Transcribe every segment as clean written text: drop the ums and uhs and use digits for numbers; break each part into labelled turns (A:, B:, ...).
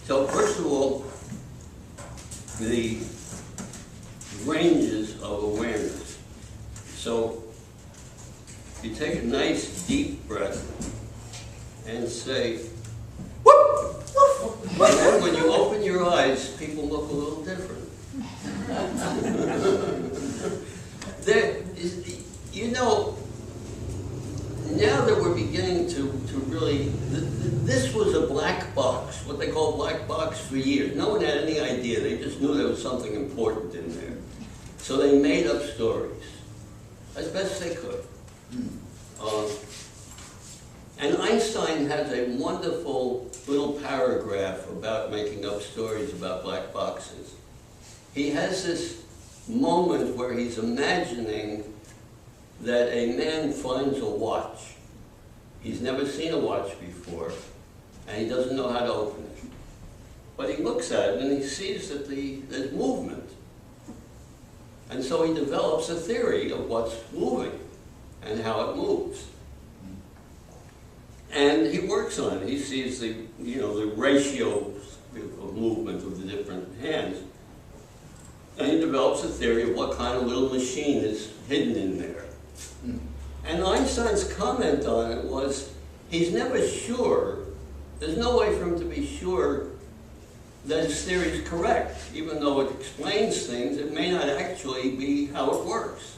A: So first of all, the ranges of awareness. So you take a nice deep breath and say, whoop, woof. And then when you open your eyes, people look a little different. You know, now that we're beginning to really, this was a black box, what they call a black box for years. No one had any idea. They just knew there was something important in there. So they made up stories as best they could. And Einstein has a wonderful little paragraph about making up stories about black boxes. He has this moment where he's imagining that a man finds a watch. He's never seen a watch before, and he doesn't know how to open it. But he looks at it and he sees that there's movement. And so he develops a theory of what's moving and how it moves. And he works on it. He sees the ratios of movement of the different hands. And he develops a theory of what kind of little machine is hidden in there. And Einstein's comment on it was, he's never sure, there's no way for him to be sure that his theory is correct. Even though it explains things, it may not actually be how it works.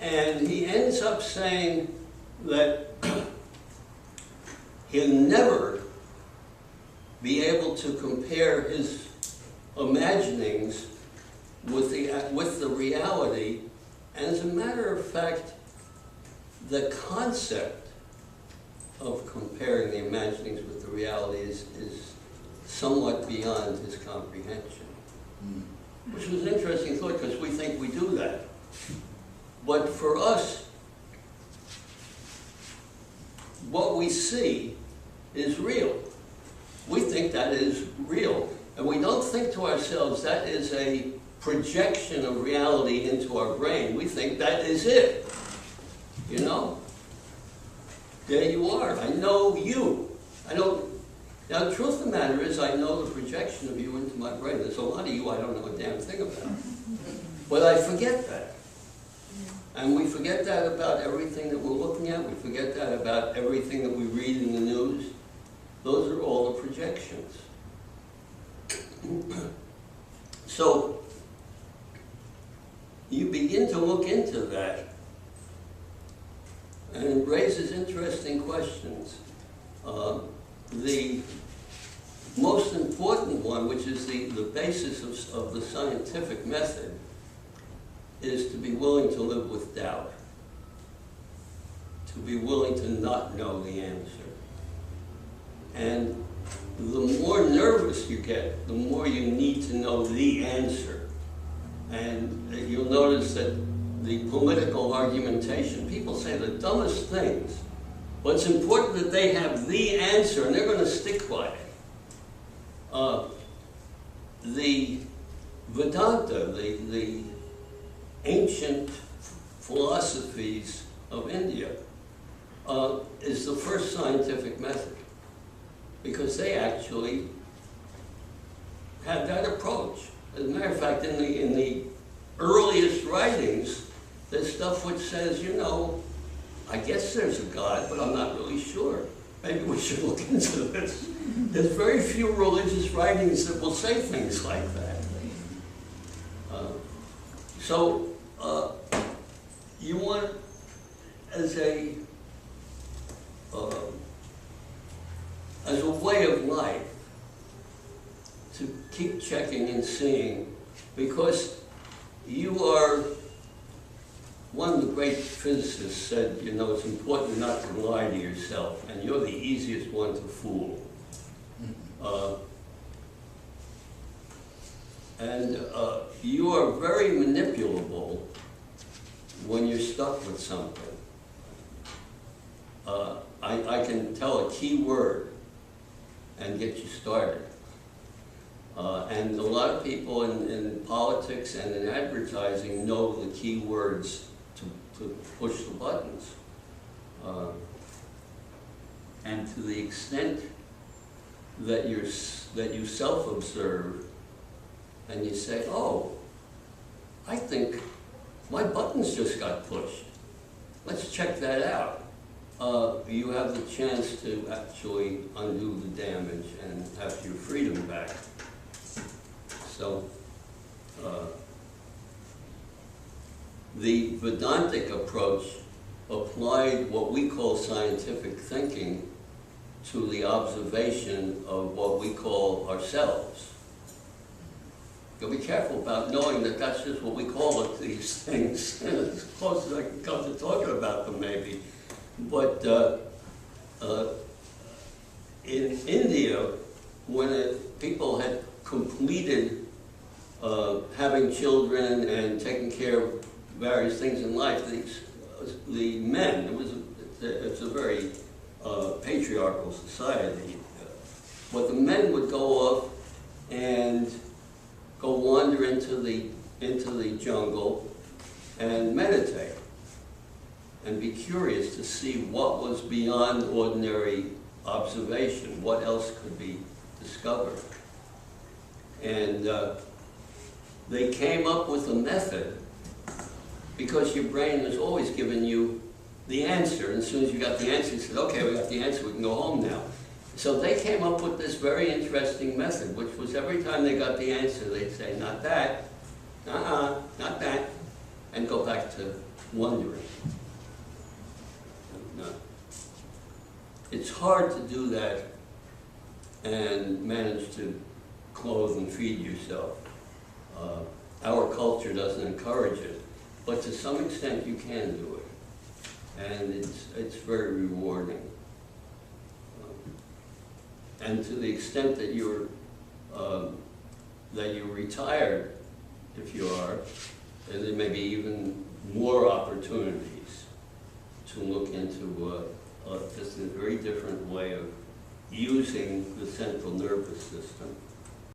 A: And he ends up saying that he'll never be able to compare his imaginings with the reality. And as a matter of fact, the concept of comparing the imaginings with the reality is somewhat beyond his comprehension. Which was an interesting thought, because we think we do that. But for us, what we see is real. We think that is real. And we don't think to ourselves that is a projection of reality into our brain. We think that is it. You know? There you are. I know you. Now the truth of the matter is, I know the projection of you into my brain. There's a lot of you I don't know a damn thing about. But I forget that. And we forget that about everything that we're looking at. We forget that about everything that we read in the news. Those are all the projections. So, you begin to look into that, and it raises interesting questions. The most important one, which is the basis of the scientific method, is to be willing to live with doubt, to be willing to not know the answer. And the more nervous you get, the more you need to know the answer. And you'll notice that the political argumentation, people say the dumbest things, but it's important that they have the answer, and they're going to stick by it. The Vedanta, the ancient philosophies of India, is the first scientific method, because they actually had that approach. As a matter of fact, in the earliest writings, there's stuff which says, I guess there's a God, but I'm not really sure. Maybe we should look into this. There's very few religious writings that will say things like that. You want, as a way of life, to keep checking and seeing, because you are, one of the great physicists said, it's important not to lie to yourself, and you're the easiest one to fool. You are very manipulable when you're stuck with something. I can tell a key word and get you started. And a lot of people in politics and in advertising know the key words to push the buttons. And to the extent that you self-observe, and you say, oh, I think my buttons just got pushed. Let's check that out. You have the chance to actually undo the damage and have your freedom back. So, the Vedantic approach applied what we call scientific thinking to the observation of what we call ourselves. You'll be careful about knowing that that's just what we call it, these things. As close as I can come to talking about them, maybe. But in India, when people had completed having children and taking care of various things in life, the men, it's a very patriarchal society, but the men would go off and go wander into the jungle and meditate and be curious to see what was beyond ordinary observation, what else could be discovered. And they came up with a method, because your brain is always giving you the answer, and as soon as you got the answer, you said, okay, we got the answer, we can go home now. So they came up with this very interesting method, which was every time they got the answer, they'd say, not that, not that, and go back to wondering. No. It's hard to do that and manage to clothe and feed yourself. Our culture doesn't encourage it, but to some extent you can do it, and it's very rewarding. And to the extent that you're retired, if you are, and there may be even more opportunities to look into just a very different way of using the central nervous system.